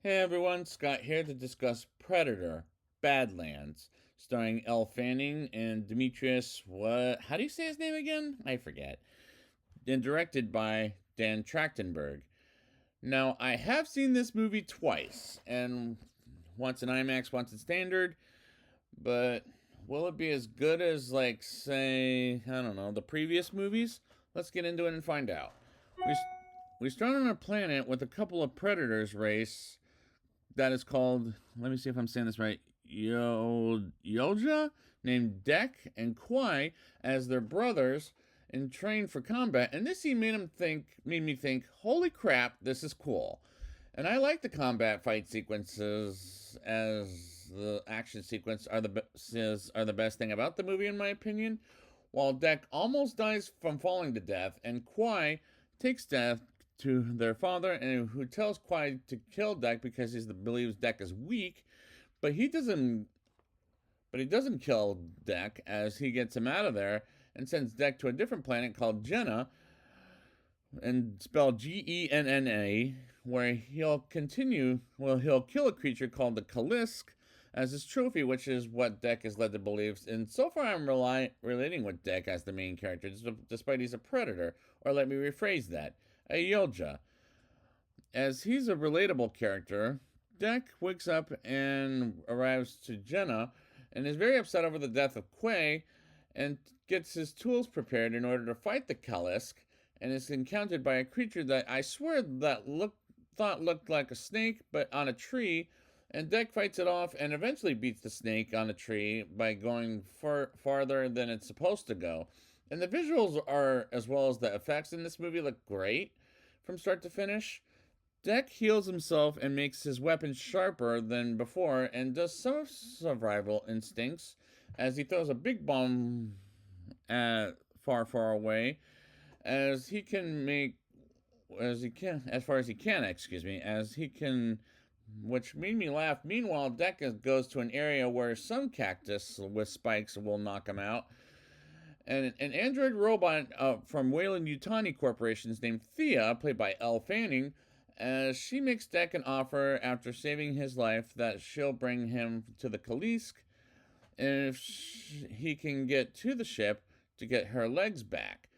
Hey everyone, Scott here to discuss Predator, Badlands, starring Elle Fanning and Demetrius. What? How do you say his name again? I forget. And directed by Dan Trachtenberg. Now, I have seen this movie twice, and once in IMAX, once in standard, but will it be as good as, like, say, I don't know, the previous movies? Let's get into it and find out. We, we start on a planet with a couple of predators race that is called, let me see if I'm saying this right, Yolja, named Deck and Kwai as their brothers and trained for combat. And this scene made me think, holy crap, this is cool. And I like the combat fight sequences as the action sequence are the best thing about the movie in my opinion. While Deck almost dies from falling to death, and Kwai takes death to their father, and who tells Kwai to kill Deck because believes Deck is weak, but he doesn't. But he doesn't kill Deck as he gets him out of there and sends Deck to a different planet called Jenna, and spelled Genna, where he'll continue. Well, he'll kill a creature called the Kalisk as his trophy, which is what Deck is led to believe. And so far, I'm relating with Deck as the main character, despite he's a predator. Or let me rephrase that: a Yolja. As he's a relatable character, Deck wakes up and arrives to Jenna and is very upset over the death of Quay and gets his tools prepared in order to fight the Kalisk and is encountered by a creature that I swear that thought looked like a snake but on a tree, and Deck fights it off and eventually beats the snake on a tree by going farther than it's supposed to go. And the visuals are, as well as the effects in this movie, look great from start to finish. Deck heals himself and makes his weapon sharper than before and does some of survival instincts as he throws a big bomb far away as he can make as far as he can, as he can, which made me laugh. Meanwhile, Deck goes to an area where some cactus with spikes will knock him out, and an android robot from Wayland Yutani Corporation is named Thea, played by Elle Fanning, as she makes Deck an offer after saving his life that she'll bring him to the Kalisk if he can get to the ship to get her legs back.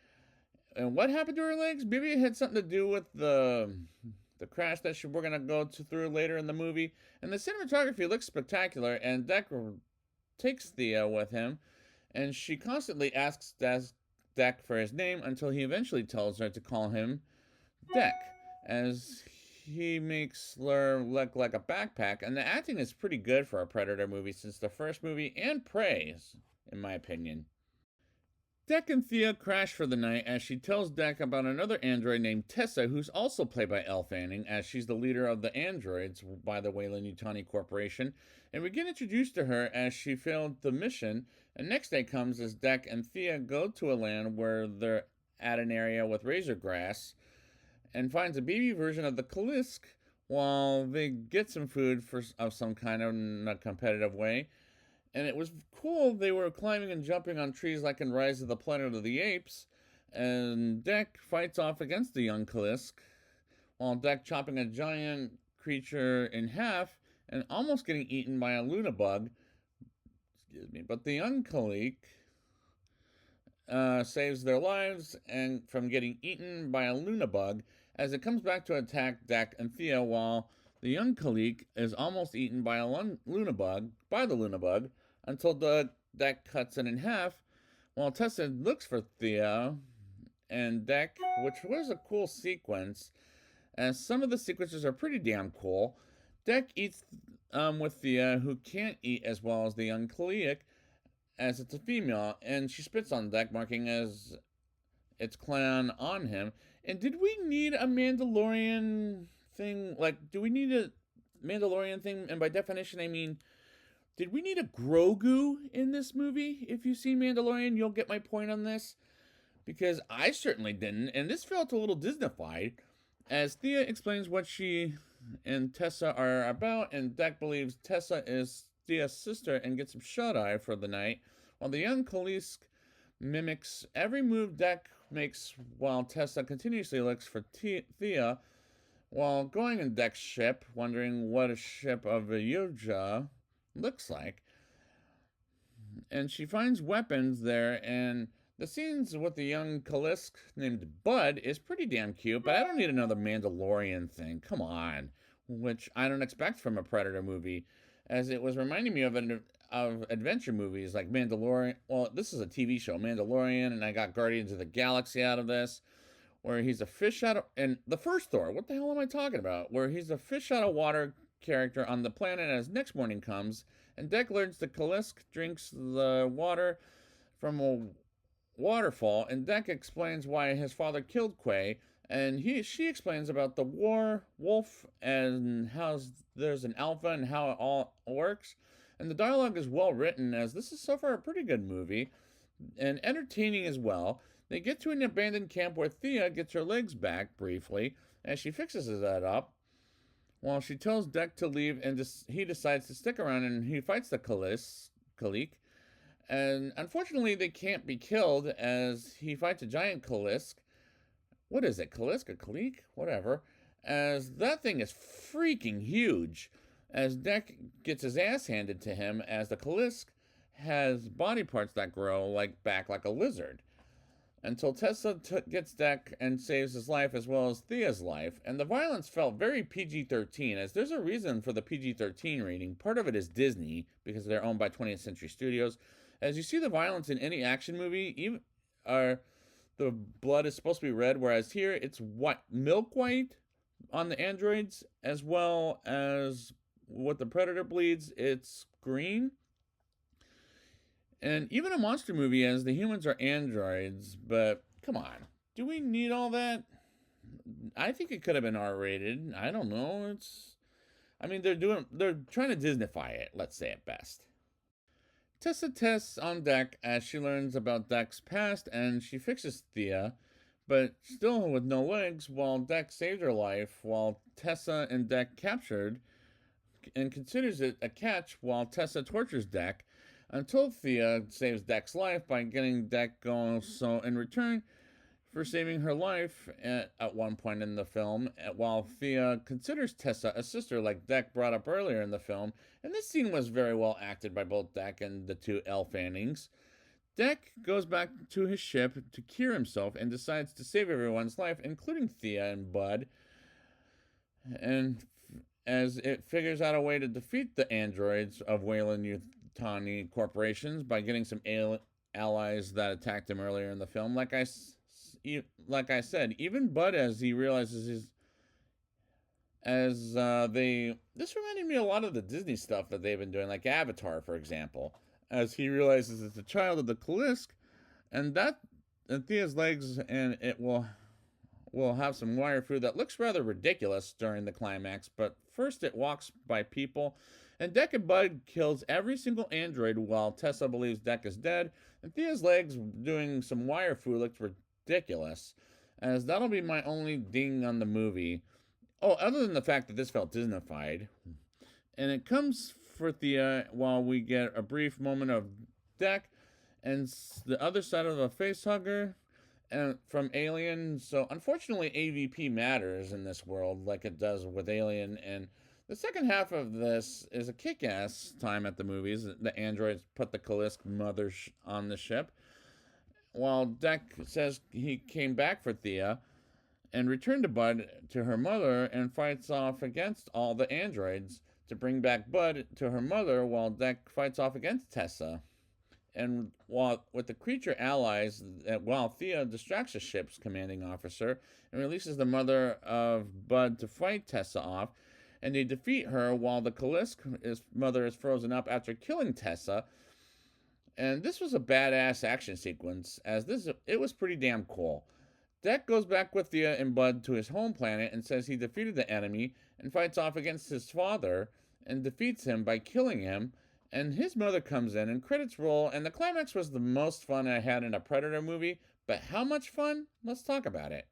And what happened to her legs? Maybe it had something to do with the crash that we're gonna go through later in the movie. And the cinematography looks spectacular, and Deck takes Thea with him, and she constantly asks Deck for his name until he eventually tells her to call him Deck, as he makes her look like a backpack. And the acting is pretty good for a Predator movie since the first movie, and praise, in my opinion. Deck and Thea crash for the night as she tells Deck about another android named Tessa, who's also played by Elle Fanning, as she's the leader of the androids by the Wayland Yutani Corporation. And we get introduced to her as she failed the mission. And next day comes as Deck and Thea go to a land where they're at an area with razor grass and finds a baby version of the Kalisk while they get some food of some kind in a competitive way. And it was cool. They were climbing and jumping on trees like in Rise of the Planet of the Apes. And Deck fights off against the young Kalisk, while Deck chopping a giant creature in half and almost getting eaten by a Luna bug. Excuse me. But the young Kalisk saves their lives and from getting eaten by a Luna bug as it comes back to attack Deck and Thea, while the young Kalik is almost eaten by a Luna bug until the Deck cuts it in half, while Tessa looks for Thea and Deck, which was a cool sequence, as some of the sequences are pretty damn cool. Deck eats with Thea, who can't eat as well as the young Kalik, as it's a female, and she spits on Deck, marking as its clan on him. And did we need a Mandalorian thing? Like, do we need a Mandalorian thing? And by definition, I mean, did we need a Grogu in this movie? If you've seen Mandalorian, you'll get my point on this. Because I certainly didn't, and this felt a little Disneyfied, as Thea explains what she and Tessa are about, and Deck believes Tessa is Thea's sister and gets him shut-eye for the night, while the young Kalisk mimics every move Deck makes while Tessa continuously looks for Thea, While going in Deck's ship, wondering what a ship of a Yuja looks like, and she finds weapons there, and the scenes with the young Kalisk named Bud is pretty damn cute, but I don't need another Mandalorian thing. Come on. Which I don't expect from a Predator movie, as it was reminding me of adventure movies like Mandalorian. Well, this is a TV show, Mandalorian, and I got Guardians of the Galaxy out of this, where he's a fish out of, and the first Thor. What the hell am I talking about? Where he's a fish out of water character on the planet as next morning comes, and Deck learns the Kalisk drinks the water from a waterfall, and Deck explains why his father killed Quay, and she explains about the war wolf and how there's an alpha and how it all works. And the dialogue is well written, as this is so far a pretty good movie and entertaining as well. They get to an abandoned camp where Thea gets her legs back briefly as she fixes that up. While she tells Deck to leave, and he decides to stick around, and he fights the Kalik. And unfortunately, they can't be killed as he fights a giant Kalisk. What is it, Kalisk or Kalik? Whatever. As that thing is freaking huge. As Deck gets his ass handed to him, as the Kalisk has body parts that grow back like a lizard. Until Tessa gets Deck and saves his life as well as Thea's life. And the violence felt very PG-13, as there's a reason for the PG-13 rating. Part of it is Disney, because they're owned by 20th Century Studios. As you see the violence in any action movie, even the blood is supposed to be red, whereas here it's milk white on the androids, as well as what the Predator bleeds, it's green. And even a monster movie, as the humans are androids, but come on, do we need all that? I think it could have been R-rated. I don't know. They're trying to Disneyfy it, let's say at best. Tessa tests on Deck as she learns about Deck's past, and she fixes Thea, but still with no legs, while Deck saved her life, while Tessa and Deck captured, and considers it a catch while Tessa tortures Deck, until Thea saves Deck's life by getting Deck going. So in return for saving her life at one point in the film, while Thea considers Tessa a sister like Deck brought up earlier in the film, and this scene was very well acted by both Deck and the two Elle Fannings. Deck goes back to his ship to cure himself and decides to save everyone's life, including Thea and Bud, and as it figures out a way to defeat the androids of Weyland-Yutani corporations by getting some allies that attacked him earlier in the film. Like I said, even Bud, as he realizes this reminded me a lot of the Disney stuff that they've been doing, like Avatar, for example, as he realizes it's a child of the Kalisk, and Thea's legs, and it will have some wire food that looks rather ridiculous during the climax, but first it walks by people, and Deck and Bud kills every single android while Tessa believes Deck is dead, and Thea's legs doing some wire food looks ridiculous, as that'll be my only ding on the movie. Oh, other than the fact that this felt Disneyfied. And it comes for Thea while we get a brief moment of Deck and the other side of a facehugger and from Alien. So unfortunately, AVP matters in this world like it does with Alien. And the second half of this is a kick-ass time at the movies. The androids put the Kalisk mother on the ship, while Deck says he came back for Thea and returned to Bud to her mother and fights off against all the androids to bring back Bud to her mother, while Deck fights off against Tessa. And while with the creature allies, while Thea distracts the ship's commanding officer and releases the mother of Bud to fight Tessa off, and they defeat her while the Kalisk mother is frozen up after killing Tessa. And this was a badass action sequence, as it was pretty damn cool. Deck goes back with Thea and Bud to his home planet and says he defeated the enemy and fights off against his father and defeats him by killing him. And his mother comes in and credits roll, and the climax was the most fun I had in a Predator movie. But how much fun? Let's talk about it.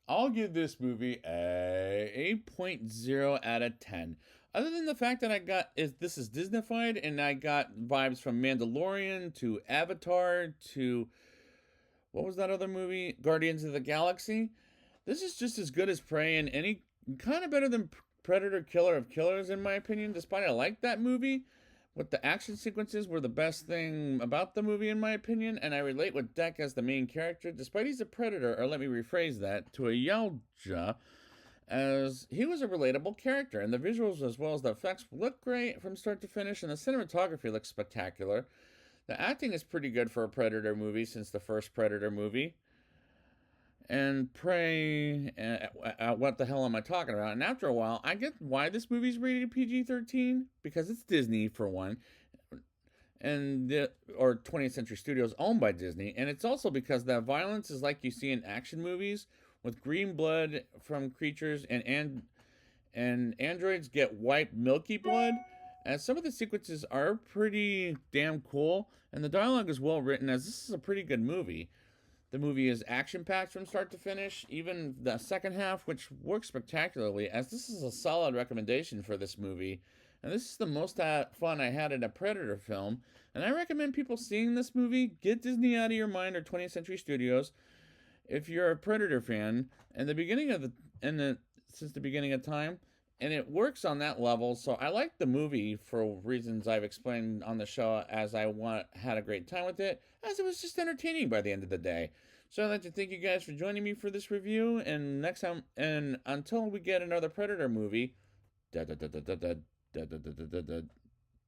I'll give this movie a 8.0 out of 10. Other than the fact that this is Disneyfied, and I got vibes from Mandalorian to Avatar to what was that other movie? Guardians of the Galaxy. This is just as good as Prey and any kind of better than Predator Killer of Killers, in my opinion, despite I like that movie. What the action sequences were the best thing about the movie, in my opinion, and I relate with Deck as the main character, despite he's a predator, or let me rephrase that, to a Yelja, as he was a relatable character, and the visuals as well as the effects look great from start to finish, and the cinematography looks spectacular. The acting is pretty good for a Predator movie since the first Predator movie. And Prey, what the hell am I talking about? And after a while, I get why this movie's rated PG-13 because it's Disney for one, or 20th Century Studios owned by Disney, and it's also because the violence is like you see in action movies with green blood from creatures and androids get white milky blood. And some of the sequences are pretty damn cool, and the dialogue is well written as this is a pretty good movie. The movie is action packed from start to finish, even the second half, which works spectacularly, as this is a solid recommendation for this movie. And this is the most fun I had in a Predator film. And I recommend people seeing this movie. Get Disney out of your mind or 20th Century Studios if you're a Predator fan. And the beginning of since the beginning of time, and it works on that level. So I like the movie for reasons I've explained on the show, as had a great time with it, as it was just entertaining by the end of the day. So I'd like to thank you guys for joining me for this review, and next time, and until we get another Predator movie, da da da da da da da da da da da.